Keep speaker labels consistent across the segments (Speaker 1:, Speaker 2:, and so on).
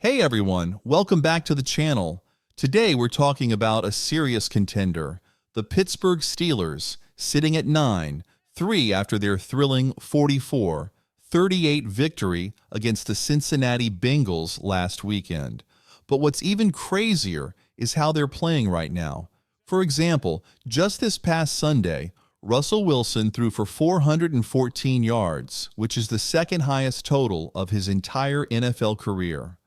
Speaker 1: Hey everyone, welcome back to the channel. Today we're talking about a serious contender, the Pittsburgh Steelers, sitting at 9-3 after their thrilling 44-38 victory against the Cincinnati Bengals last weekend. But what's even crazier is how they're playing right now. For example, just this past Sunday, Russell Wilson threw for 414 yards, which is the second highest total of his entire NFL career.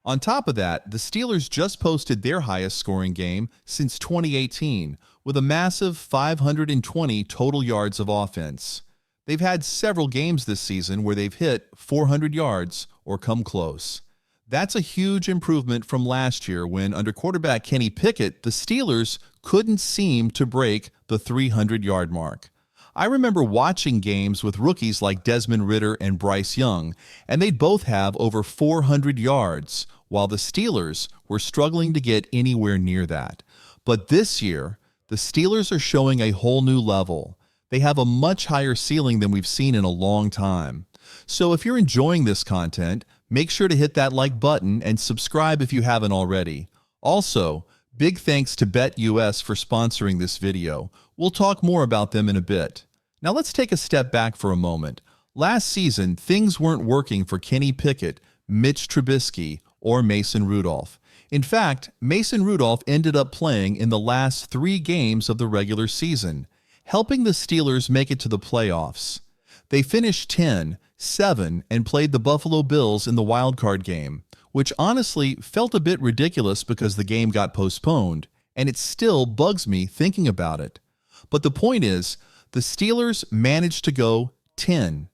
Speaker 1: On top of that, the Steelers just posted their highest scoring game since 2018 with a massive 520 total yards of offense. They've had several games this season where they've hit 400 yards or come close. That's a huge improvement from last year when, under quarterback Kenny Pickett, the Steelers couldn't seem to break the 300-yard mark. I remember watching games with rookies like Desmond Ridder and Bryce Young, and they'd both have over 400 yards, while the Steelers were struggling to get anywhere near that. But this year, the Steelers are showing a whole new level. They have a much higher ceiling than we've seen in a long time. So if you're enjoying this content, make sure to hit that like button and subscribe if you haven't already. Also, big thanks to BetUS for sponsoring this video. We'll talk more about them in a bit. Now let's take a step back for a moment. Last season, things weren't working for Kenny Pickett, Mitch Trubisky, or Mason Rudolph. In fact, Mason Rudolph ended up playing in the last 3 games of the regular season, helping the Steelers make it to the playoffs. They finished 10-7 and played the Buffalo Bills in the wildcard game, which honestly felt a bit ridiculous because the game got postponed, and it still bugs me thinking about it. But the point is, the Steelers managed to go 10-7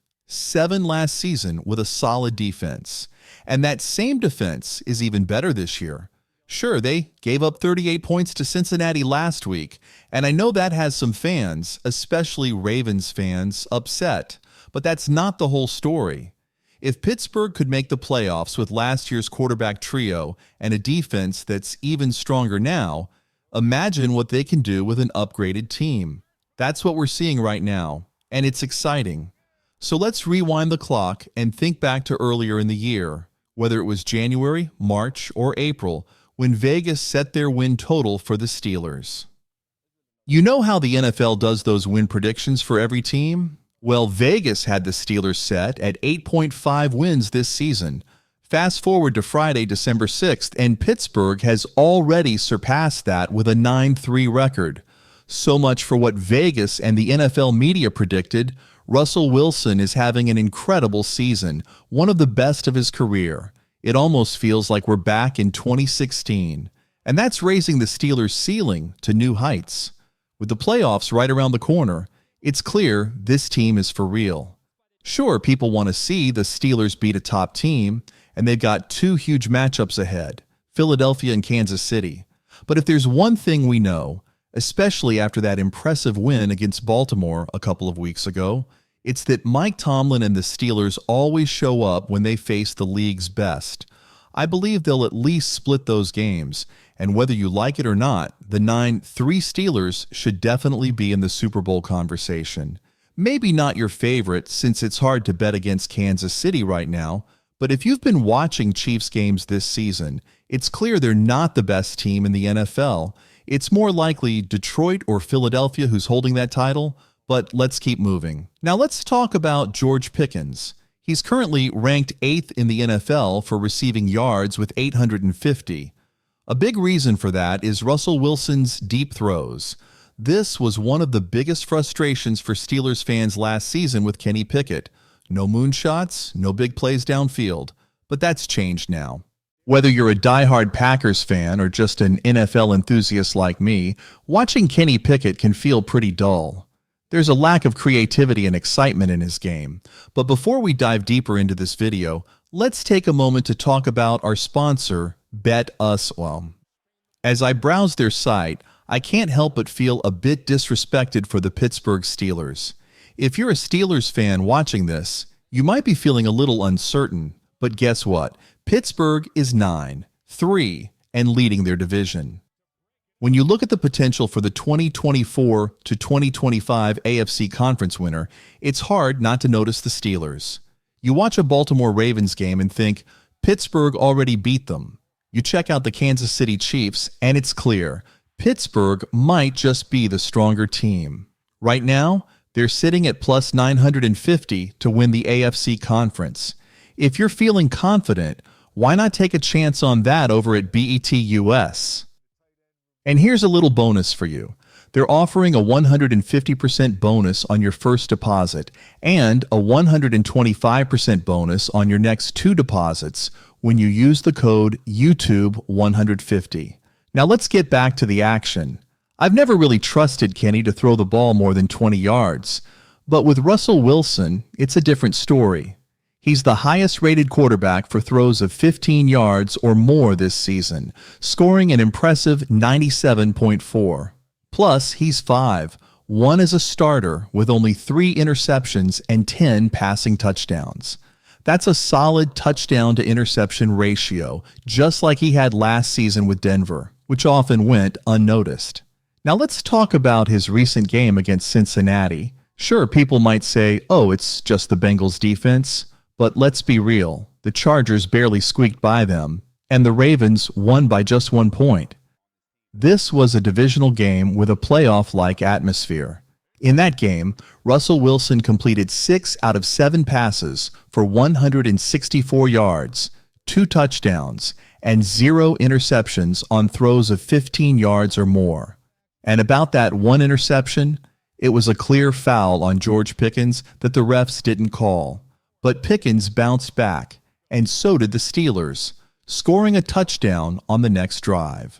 Speaker 1: last season with a solid defense. And that same defense is even better this year. Sure, they gave up 38 points to Cincinnati last week, and I know that has some fans, especially Ravens fans, upset. But that's not the whole story. If Pittsburgh could make the playoffs with last year's quarterback trio and a defense that's even stronger now, imagine what they can do with an upgraded team. That's what we're seeing right now, and it's exciting. So let's rewind the clock and think back to earlier in the year, whether it was January, March, or April, when Vegas set their win total for the Steelers. You know how the NFL does those win predictions for every team? Well, Vegas had the Steelers set at 8.5 wins this season. Fast forward to Friday, December 6th, and Pittsburgh has already surpassed that with a 9-3 record. So much for what Vegas and the NFL media predicted. Russell Wilson is having an incredible season, one of the best of his career. It almost feels like we're back in 2016. And that's raising the Steelers' ceiling to new heights. With the playoffs right around the corner, it's clear this team is for real. Sure, people want to see the Steelers beat a top team, and they've got 2 huge matchups ahead, Philadelphia and Kansas City. But if there's one thing we know, especially after that impressive win against Baltimore a couple of weeks ago, it's that Mike Tomlin and the Steelers always show up when they face the league's best. I believe they'll at least split those games, and whether you like it or not, the 9-3 Steelers should definitely be in the Super Bowl conversation. Maybe not your favorite since it's hard to bet against Kansas City right now, but if you've been watching Chiefs games this season, it's clear they're not the best team in the NFL. It's more likely Detroit or Philadelphia who's holding that title, but let's keep moving. Now let's talk about George Pickens. He's currently ranked 8th in the NFL for receiving yards with 850. A big reason for that is Russell Wilson's deep throws. This was one of the biggest frustrations for Steelers fans last season with Kenny Pickett. No moonshots, no big plays downfield, but that's changed now. Whether you're a diehard Packers fan or just an NFL enthusiast like me, watching Kenny Pickett can feel pretty dull. There's a lack of creativity and excitement in his game. But before we dive deeper into this video, let's take a moment to talk about our sponsor, BetUS. As I browse their site, I can't help but feel a bit disrespected for the Pittsburgh Steelers. If you're a Steelers fan watching this, you might be feeling a little uncertain, but guess what? Pittsburgh is 9-3 and leading their division. When you look at the potential for the 2024 to 2025 AFC Conference winner, it's hard not to notice the Steelers. You watch a Baltimore Ravens game and think, Pittsburgh already beat them. You check out the Kansas City Chiefs, and it's clear Pittsburgh might just be the stronger team. Right now, they're sitting at plus 950 to win the AFC Conference. If you're feeling confident, why not take a chance on that over at BETUS? And here's a little bonus for you. They're offering a 150% bonus on your first deposit and a 125% bonus on your next 2 deposits when you use the code YouTube150. Now let's get back to the action. I've never really trusted Kenny to throw the ball more than 20 yards, but with Russell Wilson, it's a different story. He's the highest-rated quarterback for throws of 15 yards or more this season, scoring an impressive 97.4. Plus, he's 5'1" as a starter with only 3 interceptions and 10 passing touchdowns. That's a solid touchdown-to-interception ratio, just like he had last season with Denver, which often went unnoticed. Now let's talk about his recent game against Cincinnati. Sure, people might say, oh, it's just the Bengals defense, but let's be real. The Chargers barely squeaked by them, and the Ravens won by just 1 point. This was a divisional game with a playoff-like atmosphere. In that game, Russell Wilson completed 6 out of 7 passes for 164 yards, 2 touchdowns, and 0 interceptions on throws of 15 yards or more. And about that 1 interception, it was a clear foul on George Pickens that the refs didn't call. But Pickens bounced back, and so did the Steelers, scoring a touchdown on the next drive.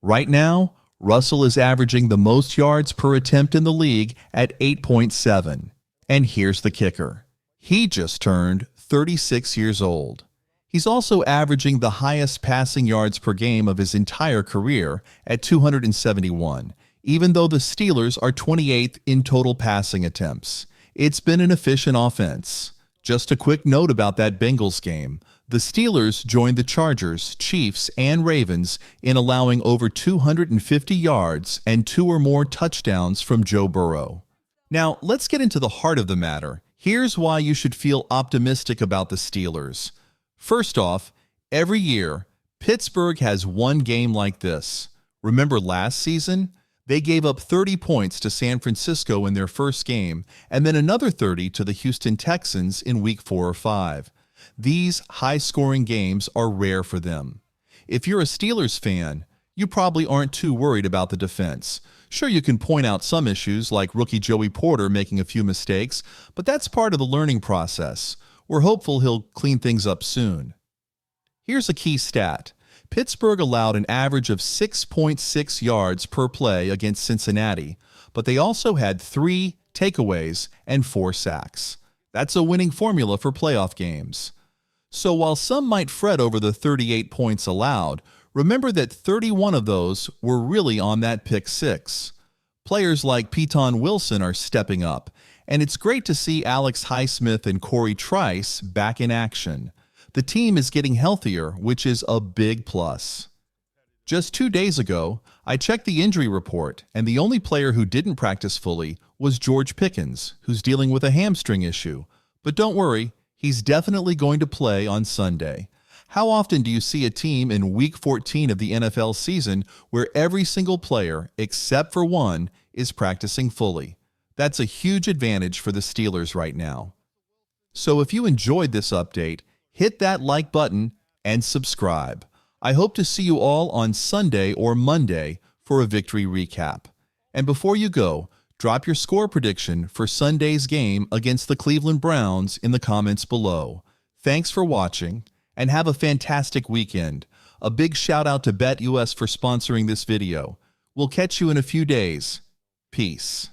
Speaker 1: Right now, Russell is averaging the most yards per attempt in the league at 8.7. And here's the kicker. He just turned 36 years old. He's also averaging the highest passing yards per game of his entire career at 271, even though the Steelers are 28th in total passing attempts. It's been an efficient offense. Just a quick note about that Bengals game. The Steelers joined the Chargers, Chiefs, and Ravens in allowing over 250 yards and 2 or more touchdowns from Joe Burrow. Now, let's get into the heart of the matter. Here's why you should feel optimistic about the Steelers. First off, every year, Pittsburgh has one game like this. Remember last season? They gave up 30 points to San Francisco in their first game, and then another 30 to the Houston Texans in Week 4 or 5. These high-scoring games are rare for them. If you're a Steelers fan, you probably aren't too worried about the defense. Sure, you can point out some issues like rookie Joey Porter making a few mistakes, but that's part of the learning process. We're hopeful he'll clean things up soon. Here's a key stat. Pittsburgh allowed an average of 6.6 yards per play against Cincinnati, but they also had 3 takeaways and 4 sacks. That's a winning formula for playoff games. So while some might fret over the 38 points allowed, remember that 31 of those were really on that pick 6. Players like Peyton Wilson are stepping up, and it's great to see Alex Highsmith and Corey Trice back in action. The team is getting healthier, which is a big plus. Just 2 days ago, I checked the injury report, and the only player who didn't practice fully was George Pickens, who's dealing with a hamstring issue. But don't worry, he's definitely going to play on Sunday. How often do you see a team in Week 14 of the NFL season where every single player, except for one, is practicing fully? That's a huge advantage for the Steelers right now. So if you enjoyed this update, hit that like button and subscribe. I hope to see you all on Sunday or Monday for a victory recap. And before you go, drop your score prediction for Sunday's game against the Cleveland Browns in the comments below. Thanks for watching, and have a fantastic weekend. A big shout out to BetUS for sponsoring this video. We'll catch you in a few days. Peace.